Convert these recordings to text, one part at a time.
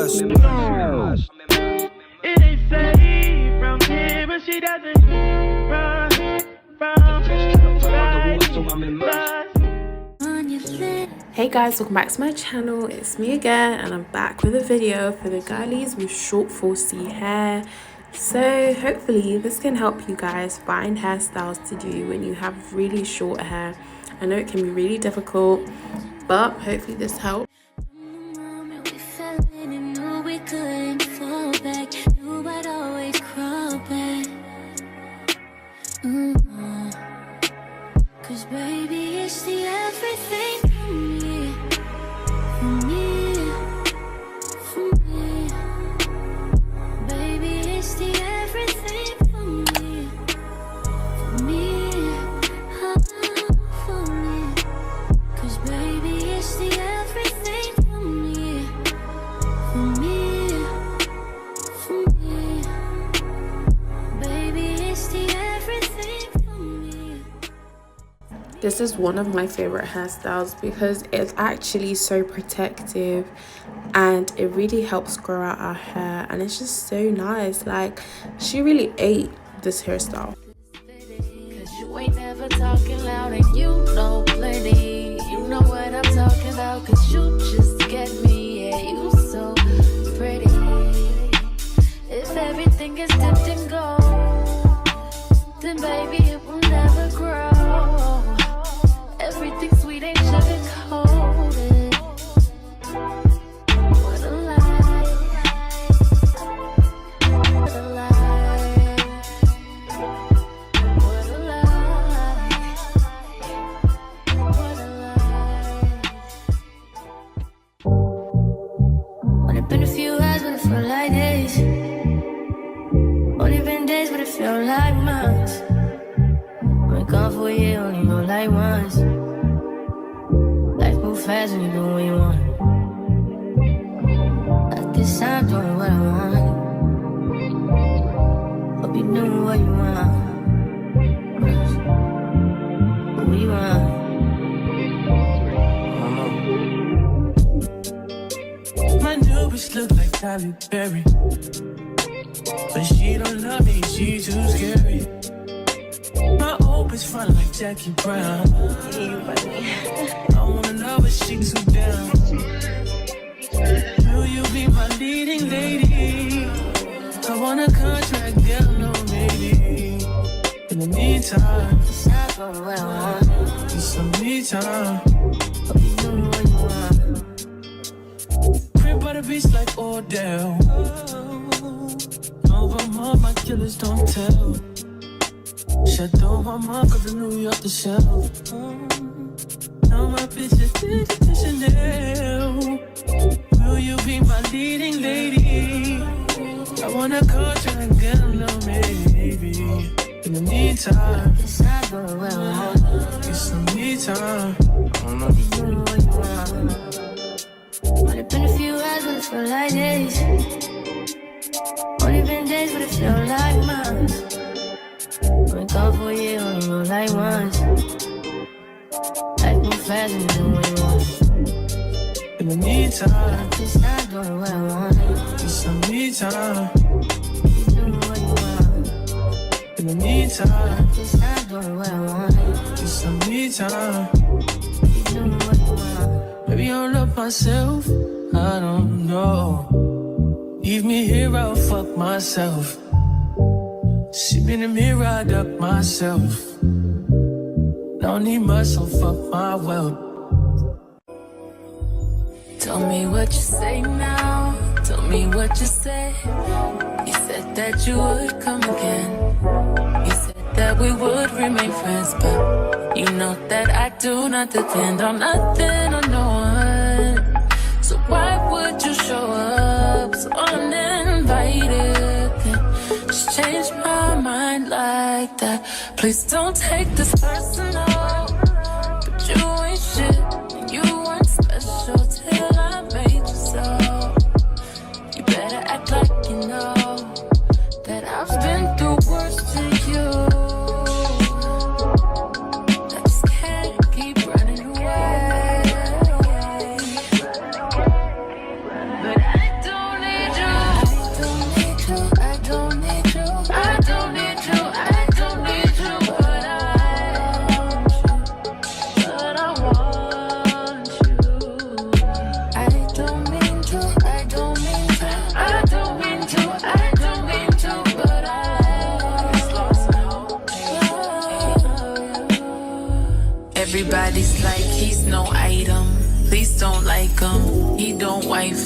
us. It ain't safe from here, but she doesn't run from Hey guys, welcome back to my channel. It's me again and I'm back with a video for the girlies with short 4C hair. So hopefully this can help you guys find hairstyles to do when you have really short hair. I know it can be really difficult, but hopefully this helps. Cause baby, it's the everything for me, for me, for me. Baby, it's the everything for me, for me, for me. Cause baby, it's the everything for me, for me, for me. Baby, it's the everything for me. This is one of my favorite hairstyles because it's actually so protective and it really helps grow out our hair, and it's just so nice. Like, she really ate this hairstyle. Cause you ain't never talking loud and you know plenty. You know what I'm talking about, cause you just get me. Yeah, you so pretty. If everything is dipped in gold, then baby it will never grow. Everything sweet ain't sugar-coated. What a lie. What a lie. What a lie. What a lie. Only been a few hours, but it felt like days. Only been days, but it felt like months. Been gone for a year, only know like once. Life move fast when you do what you want. At this time, doing what I want. Hope you doing what you want. What you want? My new bitch look like Tyler Perry, but she don't love me, she too scary. My old bitch front like Jackie Brown. I wanna know if she too down. Will you be my leading lady? I want a contract, girl, no maybe. In the meantime, It's not going what I want. need some me time. Hope you doing what you want. Crib by the beach like Odell. Over my killers don't tell. Shadow my mark of the New York the shelf. Now my bitch is Chanel. Will you be my leading lady? I wanna contract, girl, no maybe. In the meantime, It's not going what I want. get some me time. Hope you doing what you want. Only been a few hours, but it felt like days. Only been days, but it felt like months. Been gone for a year, only know like once. Life move fast and you do what you want. In the meantime, Just not doing what I want. get some me time. You doing what you want. In the meantime, Just not doing what I want. get some me time. You doing what you want. Maybe I'll love myself, I don't know. Leave me here, I'll fuck myself. See me in the mirror, I duck myself. Don't need myself, fuck my wealth. Tell me what you say now. Tell me what you say. You said that you would come again. You said that we would remain friends, but you know that I do not depend on nothing or no one. So why would you show up so uninvited? Just change my mind like that. Please don't take this personal. But you ain't shit. You weren't special till I made you so. You better act like you know that I've been through worse to you. I just can't keep running away. But I don't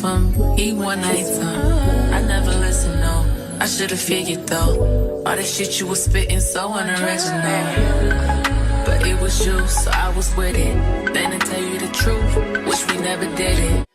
for me one night time. I never listened, no. I should've figured though. All that shit you was spitting so unoriginal. But it was you, so I was with it. Then to tell you the truth, wish we never did it.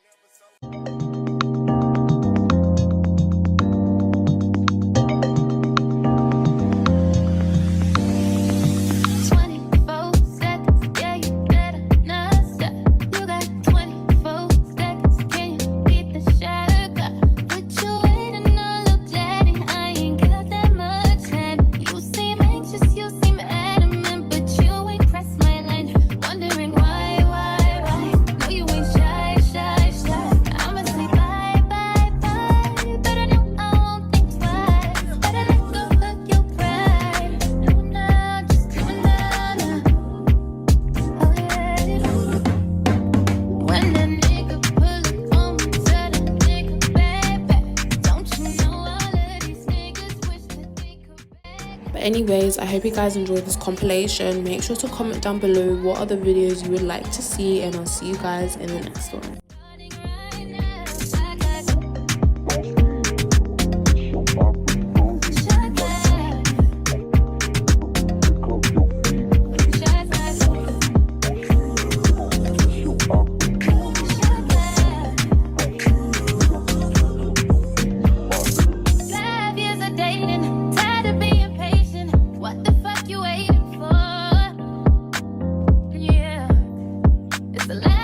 Anyways, I hope you guys enjoyed this compilation. Make sure to comment down below what other videos you would like to see, and I'll see you guys in the next one. The last